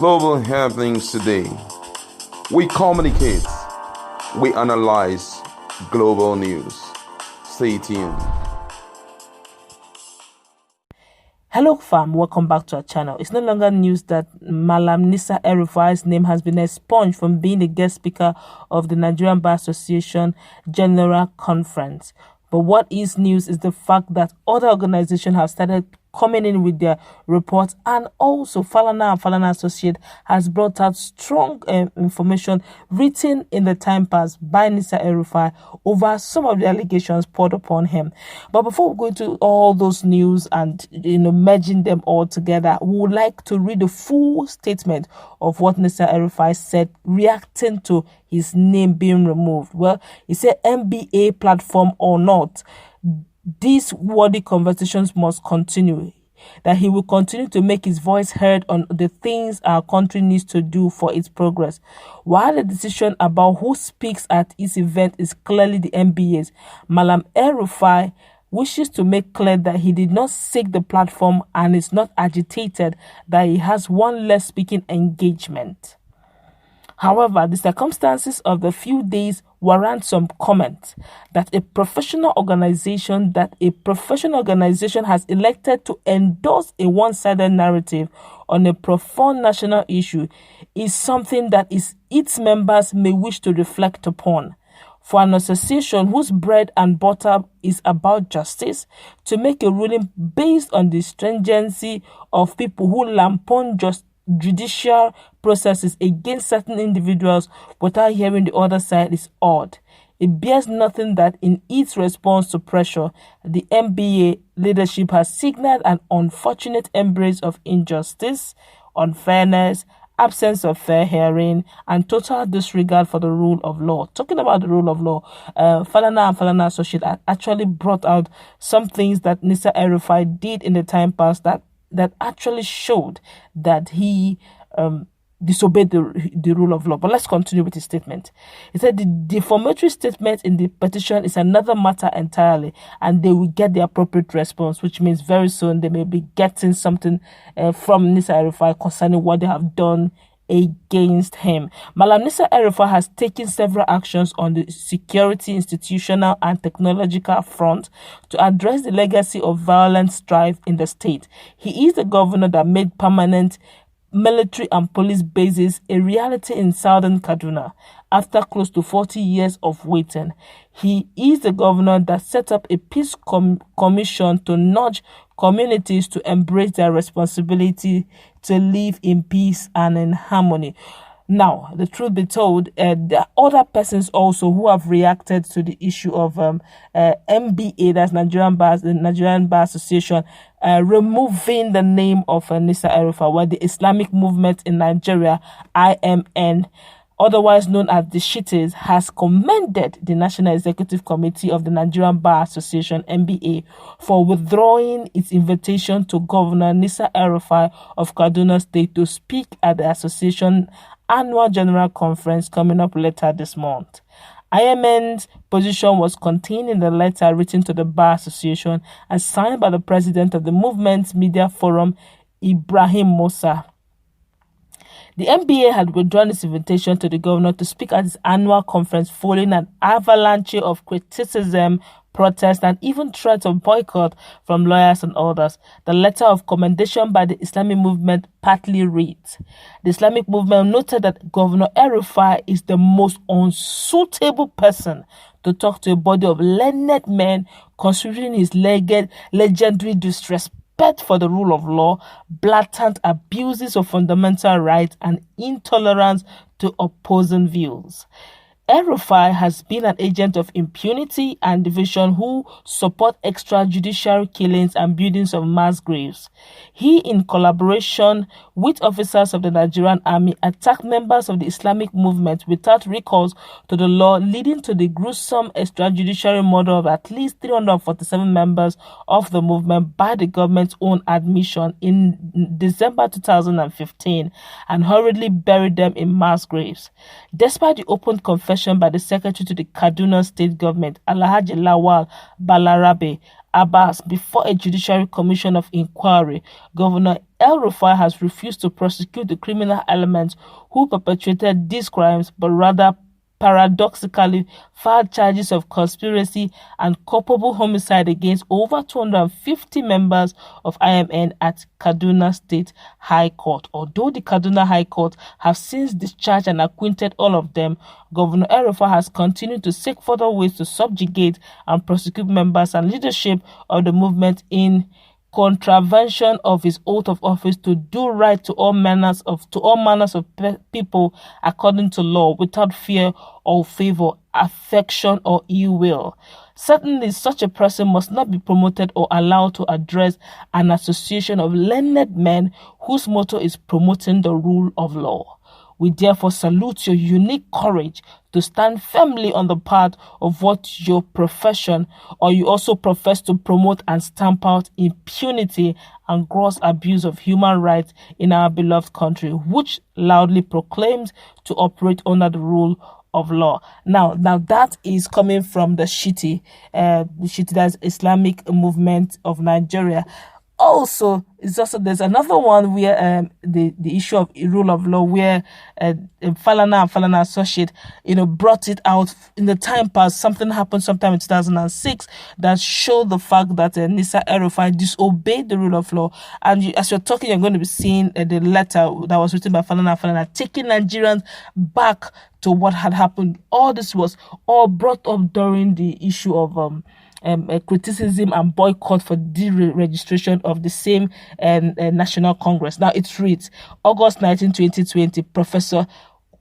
global happenings today. We communicate, we analyze global news. Stay tuned. Hello fam, welcome back to our channel. It's no longer news that Malam Nisa El-Rufai's name has been expunged from being the guest speaker of the Nigerian Bar Association General Conference. But what is news is the fact that other organizations have started coming in with their reports, and also Falana and Falana Associate has brought out strong information written in the time past by Nisa El-Rufai over some of the allegations poured upon him. But before we go into all those news and merging them all together, we would like to read the full statement of what Nisa El-Rufai said reacting to his name being removed. Well, he said MBA platform or not, these worthy conversations must continue, that he will continue to make his voice heard on the things our country needs to do for its progress. While the decision about who speaks at each event is clearly the MBA's, Malam El-Rufai wishes to make clear that he did not seek the platform and is not agitated that he has one less speaking engagement. However, the circumstances of the few days warrant some comment that a professional organization has elected to endorse a one-sided narrative on a profound national issue is something that its members may wish to reflect upon. For an association whose bread and butter is about justice, to make a ruling based on the stringency of people who lampoon judicial processes against certain individuals without hearing the other side is odd. It bears nothing that in its response to pressure, the MBA leadership has signaled an unfortunate embrace of injustice, unfairness, absence of fair hearing, and total disregard for the rule of law. Talking about the rule of law, Falana and Falana Associate actually brought out some things that Nisa El-Rufai did in the time past that actually showed that he disobeyed the rule of law. But let's continue with his statement. He said the defamatory statement in the petition is another matter entirely, and they will get the appropriate response, which means very soon they may be getting something from Nisa El-Rufai concerning what they have done against him. Malam Nisa El-Rufai has taken several actions on the security, institutional and technological front to address the legacy of violent strife in the state. He is the governor that made permanent military and police bases a reality in southern Kaduna after close to 40 years of waiting. He is the governor that set up a peace commission to nudge communities to embrace their responsibility to live in peace and in harmony. Now, the truth be told, there are other persons also who have reacted to the issue of MBA, that's the Nigerian Bar Association, removing the name of Nisa El-Rufai, where the Islamic movement in Nigeria, IMN, otherwise known as the Shiite, has commended the National Executive Committee of the Nigerian Bar Association, NBA, for withdrawing its invitation to Governor Nisa El-Rufai of Kaduna State to speak at the association annual general conference coming up later this month. IMN's position was contained in the letter written to the Bar Association and signed by the president of the movement's media forum, Ibrahim Musa. The NBA had withdrawn its invitation to the governor to speak at his annual conference following an avalanche of criticism, protest, and even threats of boycott from lawyers and others. The letter of commendation by the Islamic movement partly reads, the Islamic movement noted that Governor El-Rufai is the most unsuitable person to talk to a body of learned men, considering his legendary disrespect for the rule of law, blatant abuses of fundamental rights, and intolerance to opposing views. El-Rufai has been an agent of impunity and division who support extrajudicial killings and buildings of mass graves. He, in collaboration with officers of the Nigerian army, attacked members of the Islamic movement without recourse to the law, leading to the gruesome extrajudicial murder of at least 347 members of the movement by the government's own admission in December 2015 and hurriedly buried them in mass graves. Despite the open confession by the secretary to the Kaduna state government, Alhaji Lawal Balarabe, Abbas before a judiciary commission of inquiry. Governor El-Rufai has refused to prosecute the criminal elements who perpetrated these crimes, but rather paradoxically filed charges of conspiracy and culpable homicide against over 250 members of IMN at Kaduna State High Court. Although the Kaduna High Court have since discharged and acquitted all of them, Governor El-Rufai has continued to seek further ways to subjugate and prosecute members and leadership of the movement in contravention of his oath of office to do right to all manners of people according to law, without fear or favor, affection or ill will. Certainly, such a person must not be promoted or allowed to address an association of learned men whose motto is promoting the rule of law. We therefore salute your unique courage to stand firmly on the path of what your profession or you also profess to promote and stamp out impunity and gross abuse of human rights in our beloved country, which loudly proclaims to operate under the rule of law. Now that is coming from the Shiite, that's Islamic movement of Nigeria. Also, there's another one where the issue of rule of law, where Falana and Falana associate, brought it out in the time past. Something happened sometime in 2006 that showed the fact that Nisa El-Rufai disobeyed the rule of law. And as you're talking, you're going to be seeing the letter that was written by Falana and Falana, taking Nigerians back to what had happened. All this was all brought up during the issue of criticism and boycott for deregistration of the same National Congress. Now it reads, August 19, 2020, Professor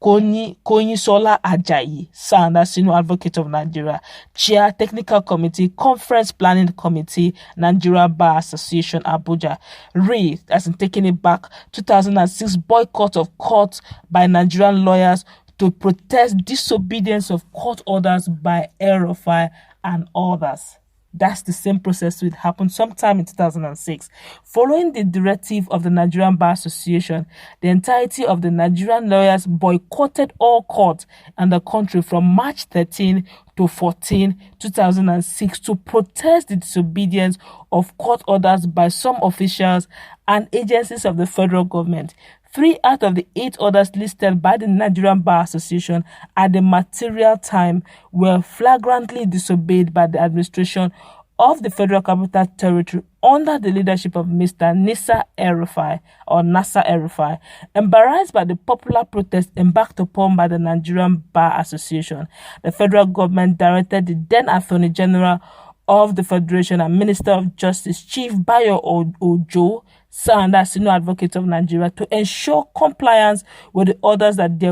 Konyisola Ajayi, Senior Advocate of Nigeria, Chair, Technical Committee, Conference Planning Committee, Nigeria Bar Association, Abuja. Read, as in taking it back, 2006 boycott of court by Nigerian lawyers to protest disobedience of court orders by El-Rufai and others. That's the same process which happened sometime in 2006. Following the directive of the Nigerian Bar Association, the entirety of the Nigerian lawyers boycotted all courts in the country from March 13 to 14, 2006 to protest the disobedience of court orders by some officials and agencies of the federal government. 3 out of the 8 orders listed by the Nigerian Bar Association at the material time were flagrantly disobeyed by the administration of the Federal Capital Territory under the leadership of Mr. Nisa El-Rufai or Nasa El-Rufai. Embarrassed by the popular protest embarked upon by the Nigerian Bar Association, the federal government directed the then Attorney General of the Federation and Minister of Justice, Chief Bayo Ojo, Senior Advocate of Nigeria, to ensure compliance with the orders that they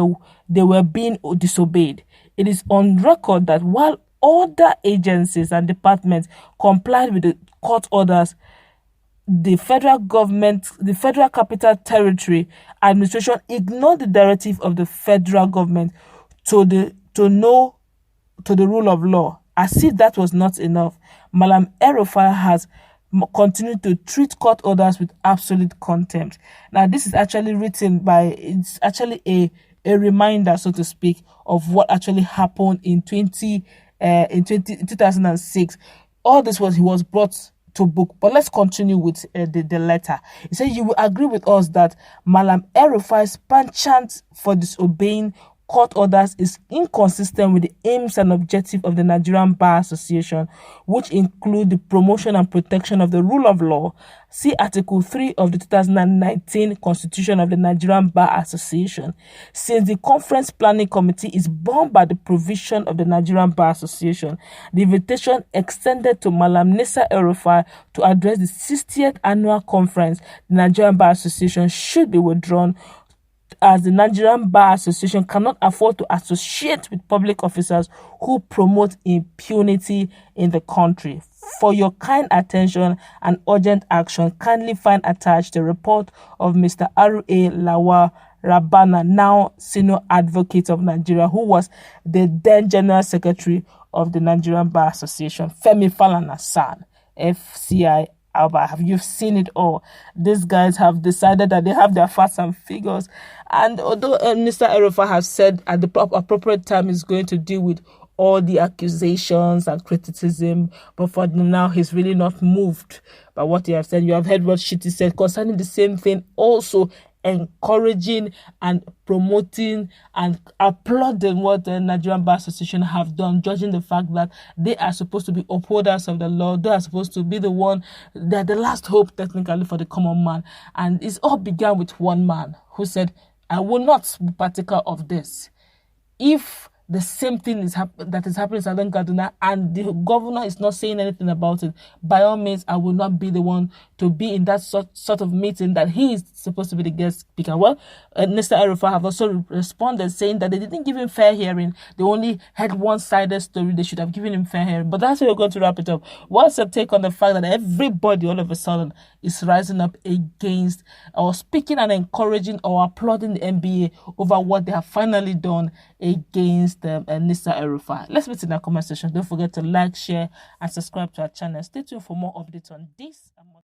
were being disobeyed. It is on record that while other agencies and departments complied with the court orders, the federal government, the Federal Capital Territory administration ignored the directive of the federal government to the rule of law. As if that was not enough, Malam El-Rufai has continued to treat court orders with absolute contempt. Now, this is actually it's actually a reminder, so to speak, of what actually happened in 2006. All this he was brought to book. But let's continue with the letter. He said, you will agree with us that Malam El-Rufai's penchant for disobeying court orders is inconsistent with the aims and objectives of the Nigerian Bar Association, which include the promotion and protection of the rule of law. See Article 3 of the 2019 Constitution of the Nigerian Bar Association. Since the Conference Planning Committee is bound by the provision of the Nigerian Bar Association, the invitation extended to Malam Nisa El-Rufai to address the 60th Annual Conference, the Nigerian Bar Association should be withdrawn, as the Nigerian Bar Association cannot afford to associate with public officers who promote impunity in the country. For your kind attention and urgent action, kindly find attached the report of Mr. R.A. Lawal Rabana, now Senior Advocate of Nigeria, who was the then General Secretary of the Nigerian Bar Association. Femi Falana, son, FCI. Have you seen it all? These guys have decided that they have their facts and figures. And although Mr. El-Rufai has said at the appropriate time is going to deal with all the accusations and criticism, but for now he's really not moved by what he has said. You have heard what Shiite said concerning the same thing, also encouraging and promoting and applauding what the Nigerian Bar Association have done, judging the fact that they are supposed to be upholders of the law. They are supposed to be the one, they're the last hope technically for the common man. And it all began with one man who said, I will not be partaker of this. If the same thing that is happening in Southern Kaduna and the governor is not saying anything about it, by all means, I will not be the one to be in that sort of meeting that he is supposed to be the guest speaker. Well, Mr. El-Rufai have also responded saying that they didn't give him fair hearing. They only had one-sided story. They should have given him fair hearing. But that's how we're going to wrap it up. What's your take on the fact that everybody all of a sudden is rising up against or speaking and encouraging or applauding the NBA over what they have finally done against Mr. El-Rufai? Let's meet in the comment section. Don't forget to like, share, and subscribe to our channel. Stay tuned for more updates on this and more.